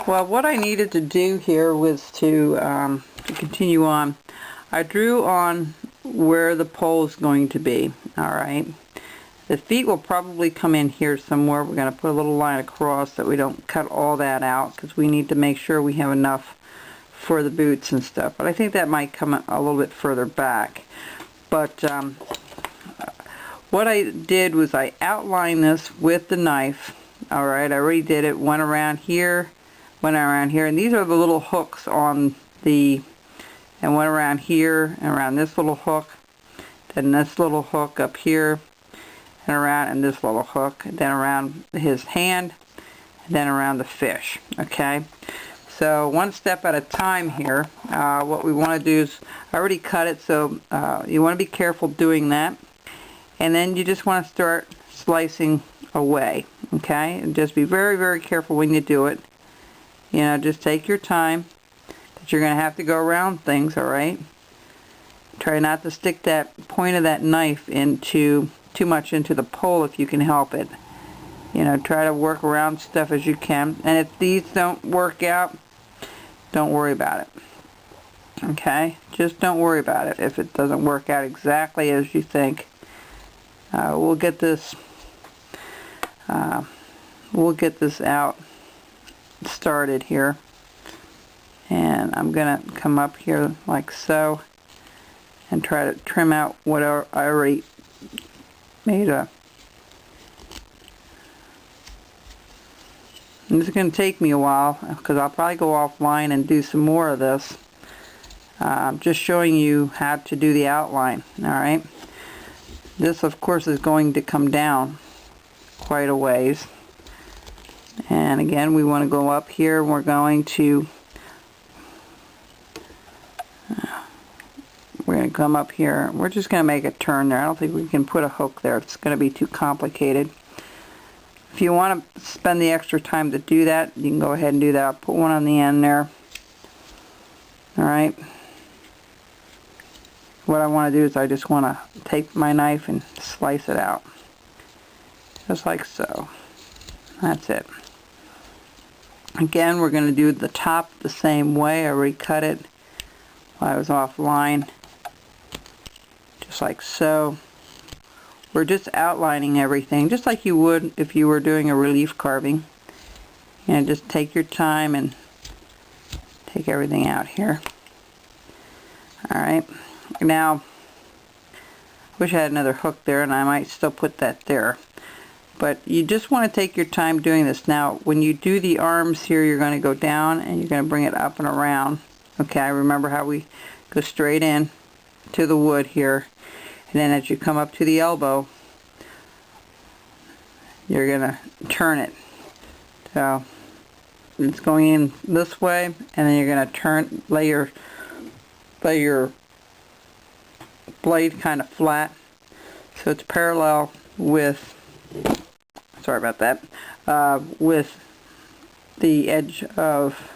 Well, what I needed to do here was to continue on. I drew on where the pole is going to be. Alright. The feet will probably come in here somewhere. We're going to put a little line across so we don't cut all that out, because we need to make sure we have enough for the boots and stuff. But I think that might come a little bit further back. But what I did was I outlined this with the knife. Alright, I already did it. Went around here, and these are the little hooks on the, and went around here, and around this little hook, then this little hook up here, and around, and this little hook, then around his hand, and then around the fish. Okay, so one step at a time here. What we want to do is, I already cut it, so you want to be careful doing that, and then you just want to start slicing away. Okay, and just be very, very careful when you do it. You know, just take your time, but you're going to have to go around things. Alright, try not to stick that point of that knife into too much into the pole if you can help it. You know, try to work around stuff as you can, and if these don't work out, don't worry about it. Okay, just don't worry about it if it doesn't work out exactly as you think. We'll get this out started here, and I'm gonna come up here like so and try to trim out what I already made and this is going to take me a while because I'll probably go offline and do some more of this. Just showing you how to do the outline. Alright, this of course is going to come down quite a ways, and again we want to go up here, and we're going to come up here. We're just going to make a turn there. I don't think we can put a hook there. It's going to be too complicated. If you want to spend the extra time to do that, you can go ahead and do that. I'll put one on the end there. Alright. What I want to do is I just want to take my knife and slice it out. Just like so. That's it. Again, we're going to do the top the same way. I already cut it while I was offline. Just like so. We're just outlining everything, just like you would if you were doing a relief carving. And just take your time and take everything out here. Alright, now, I wish I had another hook there, and I might still put that there. But you just want to take your time doing this. Now, when you do the arms here, you're going to go down and you're going to bring it up and around. Okay, remember how we go straight in to the wood here. And then as you come up to the elbow, you're going to turn it. So it's going in this way, and then you're going to turn, lay your blade kind of flat so it's parallel with, sorry about that, with the edge of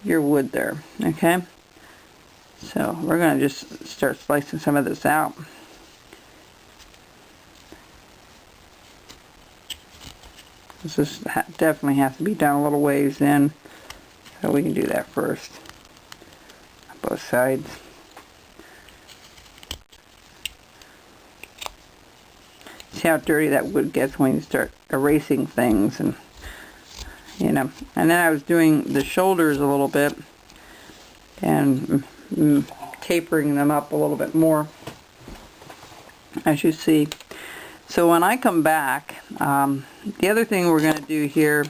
your wood there. Okay, so we're going to just start slicing some of this out. This definitely has to be done a little ways in, so we can do that first. Both sides. See how dirty that wood gets when you start erasing things, and you know. And then I was doing the shoulders a little bit and tapering them up a little bit more, as you see. So when I come back, the other thing we're going to do here,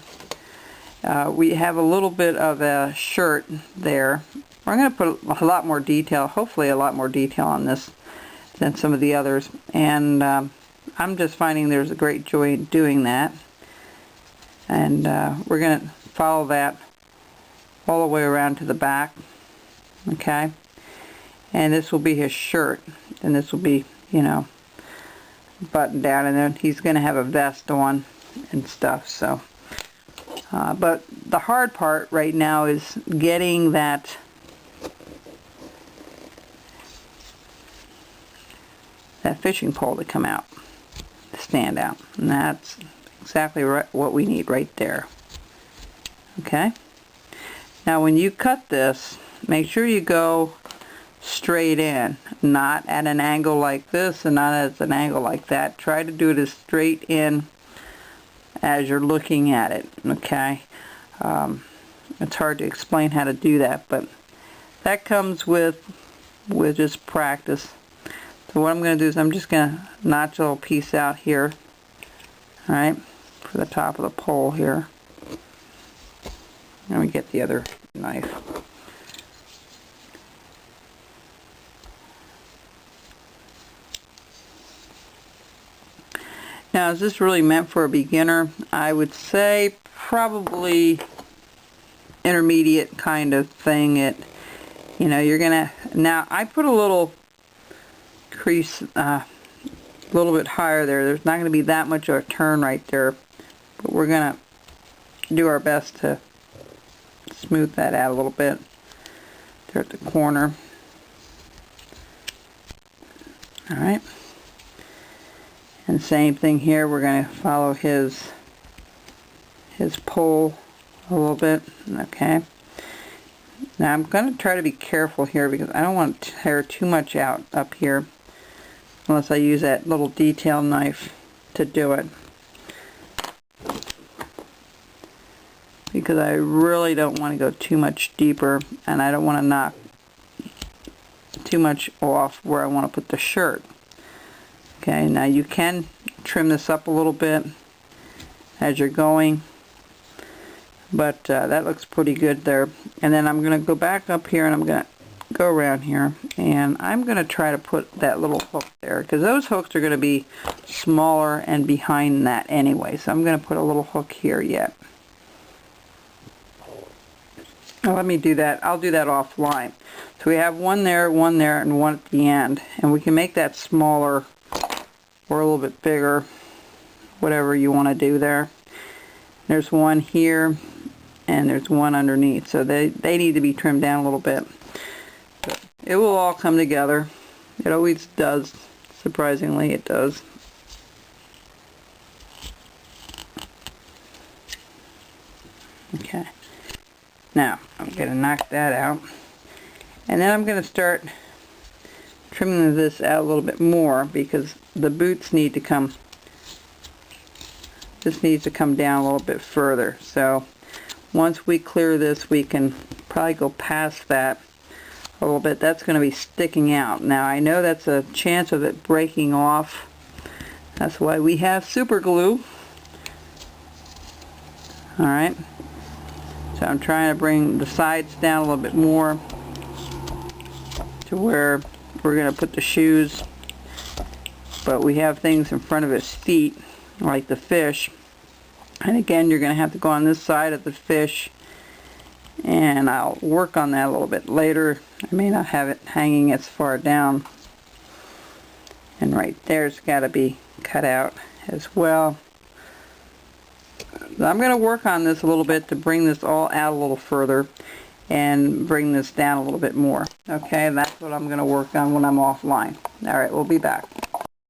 we have a little bit of a shirt there. We're going to put a lot more detail, hopefully a lot more detail on this than some of the others. And I'm just finding there's a great joy in doing that. And we're going to follow that all the way around to the back. Okay? And this will be his shirt. And this will be, you know, buttoned down, and then he's going to have a vest on and stuff. So but the hard part right now is getting that fishing pole to come out, to stand out, and that's exactly what we need right there. Okay. Now when you cut this, make sure you go straight in, not at an angle like this and not at an angle like that. Try to do it as straight in as you're looking at it. Okay. It's hard to explain how to do that, but that comes with just practice. So what I'm going to do is I'm just going to notch a little piece out here, alright, for the top of the pole here. Let me get the other knife. Now, is this really meant for a beginner? I would say probably intermediate kind of thing. You're gonna, now I put a little crease a little bit higher there. There's not going to be that much of a turn right there, but we're gonna do our best to smooth that out a little bit there at the corner. Alright, and same thing here, we're going to follow his pole a little bit. Okay, now I'm going to try to be careful here because I don't want to tear too much out up here unless I use that little detail knife to do it, because I really don't want to go too much deeper and I don't want to knock too much off where I want to put the shirt. Okay, now you can trim this up a little bit as you're going, but that looks pretty good there. And then I'm going to go back up here and I'm going to go around here and I'm going to try to put that little hook there, because those hooks are going to be smaller and behind that anyway, so I'm going to put a little hook here yet. Now let me do that. I'll do that offline. So we have one there, and one at the end, and we can make that smaller or a little bit bigger, whatever you want to do there. There's one here and there's one underneath, so they need to be trimmed down a little bit. But it will all come together. It always does. Surprisingly, it does. Okay. Now, I'm going to knock that out. And then I'm going to start trimming this out a little bit more because the boots need to come, this needs to come down a little bit further. So once we clear this, we can probably go past that a little bit. That's going to be sticking out. Now I know that's a chance of it breaking off. That's why we have super glue. Alright. So I'm trying to bring the sides down a little bit more to where we're going to put the shoes, but we have things in front of his feet like the fish, and again you're going to have to go on this side of the fish, and I'll work on that a little bit later. I may not have it hanging as far down, and right there's got to be cut out as well. So I'm going to work on this a little bit to bring this all out a little further and bring this down a little bit more. Okay, that's what I'm going to work on when I'm offline. Alright, we'll be back.